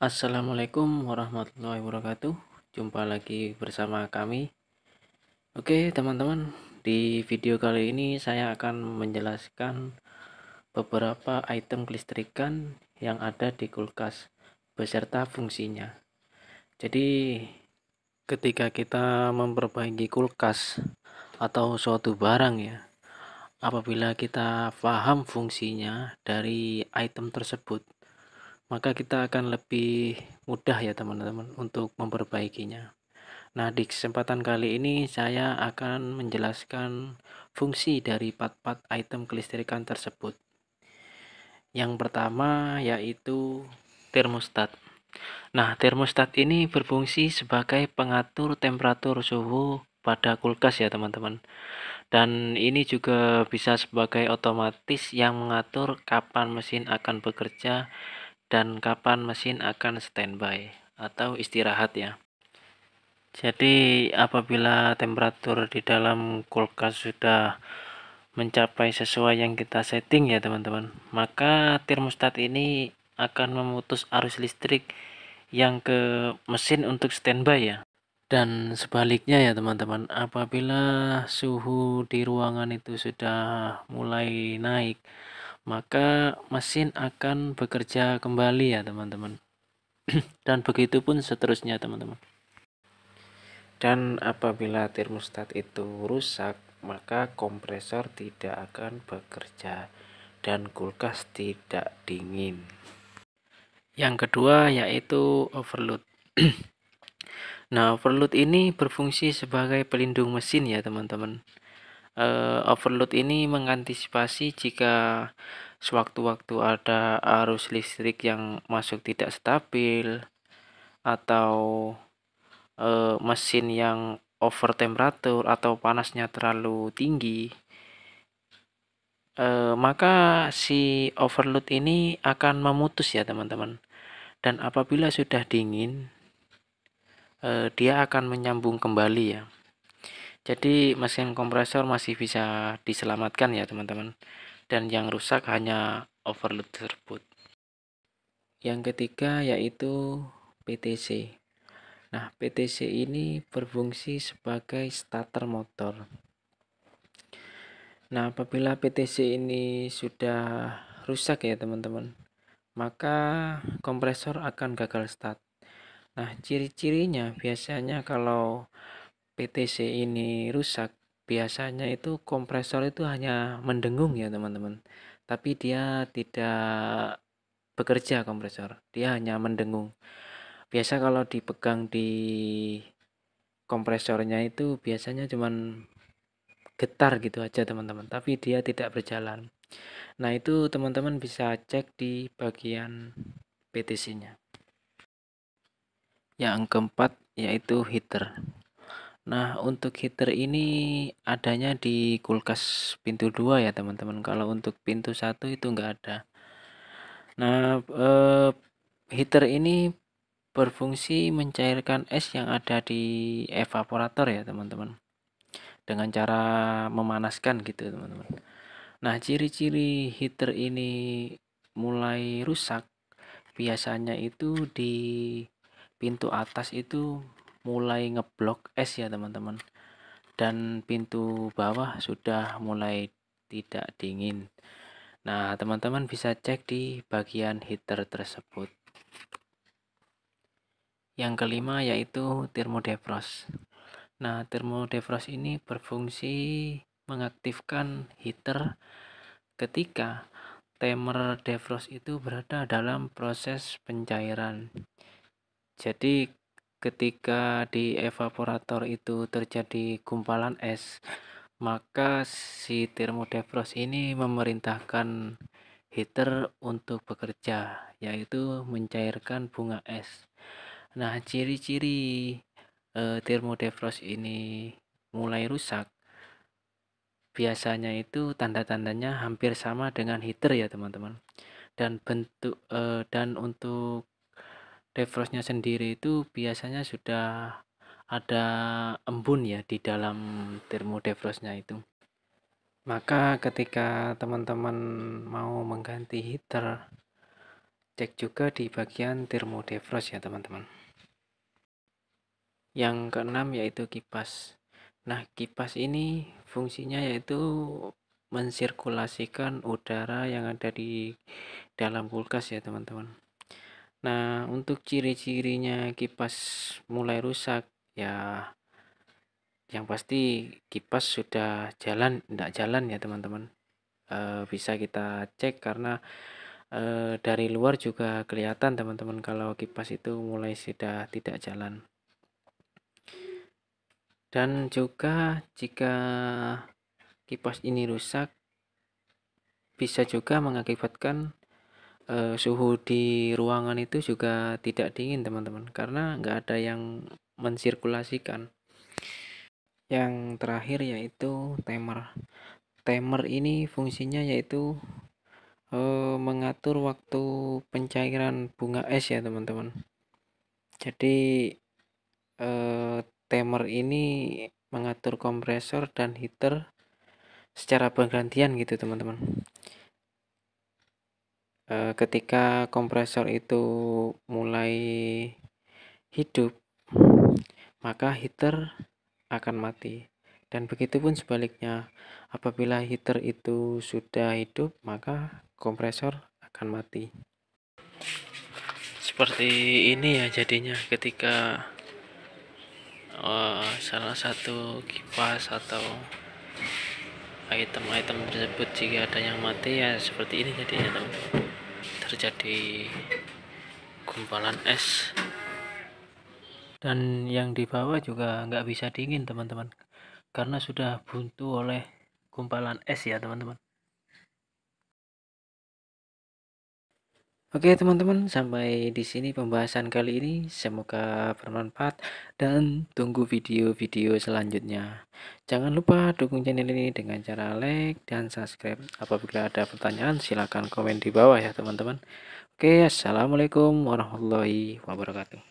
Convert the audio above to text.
Assalamualaikum warahmatullahi wabarakatuh. Jumpa lagi bersama kami. Oke, teman-teman, di video kali ini saya akan menjelaskan beberapa item kelistrikan yang ada di kulkas beserta fungsinya. Jadi, ketika kita memperbaiki kulkas atau suatu barang ya, apabila kita paham fungsinya dari item tersebut, maka kita akan lebih mudah ya teman-teman untuk memperbaikinya. Nah, di kesempatan kali ini saya akan menjelaskan fungsi dari part-part item kelistrikan tersebut. Yang pertama yaitu termostat. Nah, termostat ini berfungsi sebagai pengatur temperatur suhu pada kulkas ya teman-teman. Dan ini juga bisa sebagai otomatis yang mengatur kapan mesin akan bekerja dan kapan mesin akan standby atau istirahat ya. Jadi apabila temperatur di dalam kulkas sudah mencapai sesuai yang kita setting ya teman-teman, maka termostat ini akan memutus arus listrik yang ke mesin untuk standby ya. Dan sebaliknya ya teman-teman, apabila suhu di ruangan itu sudah mulai naik, maka mesin akan bekerja kembali ya teman-teman. Dan begitu pun seterusnya teman-teman. Dan apabila termostat itu rusak, maka kompresor tidak akan bekerja dan kulkas tidak dingin. Yang kedua yaitu overload. Nah, overload ini berfungsi sebagai pelindung mesin ya teman-teman. Overload ini mengantisipasi jika sewaktu-waktu ada arus listrik yang masuk tidak stabil atau mesin yang over temperatur atau panasnya terlalu tinggi, maka si overload ini akan memutus ya teman-teman. Dan apabila sudah dingin, dia akan menyambung kembali ya. Jadi mesin kompresor masih bisa diselamatkan ya teman-teman. Dan yang rusak hanya overload tersebut. Yang ketiga yaitu PTC. Nah, PTC ini berfungsi sebagai starter motor. Nah, apabila PTC ini sudah rusak ya teman-teman, maka kompresor akan gagal start. Nah, ciri-cirinya biasanya kalau PTC ini rusak, biasanya itu kompresor itu hanya mendengung ya teman-teman. Tapi dia tidak bekerja kompresor, dia hanya mendengung. Biasa kalau dipegang di kompresornya itu biasanya cuman getar gitu aja teman-teman, tapi dia tidak berjalan. Nah, itu teman-teman bisa cek di bagian PTC-nya. Yang keempat yaitu heater. Nah, untuk heater ini adanya di kulkas pintu 2 ya teman-teman. Kalau untuk pintu 1 itu enggak ada. Nah, heater ini berfungsi mencairkan es yang ada di evaporator ya teman-teman. Dengan cara memanaskan gitu teman-teman. Nah, ciri-ciri heater ini mulai rusak biasanya itu di pintu atas itu mulai ngeblok es ya teman-teman, dan pintu bawah sudah mulai tidak dingin. Nah, teman-teman bisa cek di bagian heater tersebut. Yang kelima yaitu thermodefrost. Nah, thermodefrost ini berfungsi mengaktifkan heater ketika timer defrost itu berada dalam proses pencairan. Jadi ketika di evaporator itu terjadi gumpalan es, maka si thermodefrost ini memerintahkan heater untuk bekerja, yaitu mencairkan bunga es. Nah, ciri-ciri thermodefrost ini mulai rusak biasanya itu tanda-tandanya hampir sama dengan heater ya teman-teman. Dan untuk defrostnya sendiri itu biasanya sudah ada embun ya di dalam thermodefrostnya itu. Maka ketika teman-teman mau mengganti heater, Cek juga di bagian thermodefrost ya teman-teman. Yang keenam yaitu kipas. Nah, kipas ini fungsinya yaitu mensirkulasikan udara yang ada di dalam kulkas ya teman-teman. Nah, untuk ciri-cirinya kipas mulai rusak ya, yang pasti kipas sudah tidak jalan ya teman-teman. Bisa kita cek karena dari luar juga kelihatan teman-teman kalau kipas itu mulai sudah tidak jalan. Dan juga jika kipas ini rusak, bisa juga mengakibatkan suhu di ruangan itu juga tidak dingin teman-teman, karena nggak ada yang mensirkulasikan. Yang terakhir yaitu timer. Timer ini fungsinya yaitu mengatur waktu pencairan bunga es ya teman-teman. Jadi timer ini mengatur kompresor dan heater secara bergantian gitu teman-teman. Ketika kompresor itu mulai hidup, maka heater akan mati. Dan begitupun sebaliknya, apabila heater itu sudah hidup, maka kompresor akan mati. Seperti ini ya jadinya ketika salah satu kipas atau item-item tersebut jika ada yang mati ya seperti ini jadinya teman-teman. Terjadi gumpalan es, dan yang di bawah juga nggak bisa dingin teman-teman, karena sudah buntu oleh gumpalan es ya teman-teman. Oke teman-teman, sampai di sini pembahasan kali ini. Semoga bermanfaat dan tunggu video-video selanjutnya. Jangan lupa dukung channel ini dengan cara like dan subscribe. Apabila ada pertanyaan silahkan komen di bawah ya teman-teman. Oke, assalamualaikum warahmatullahi wabarakatuh.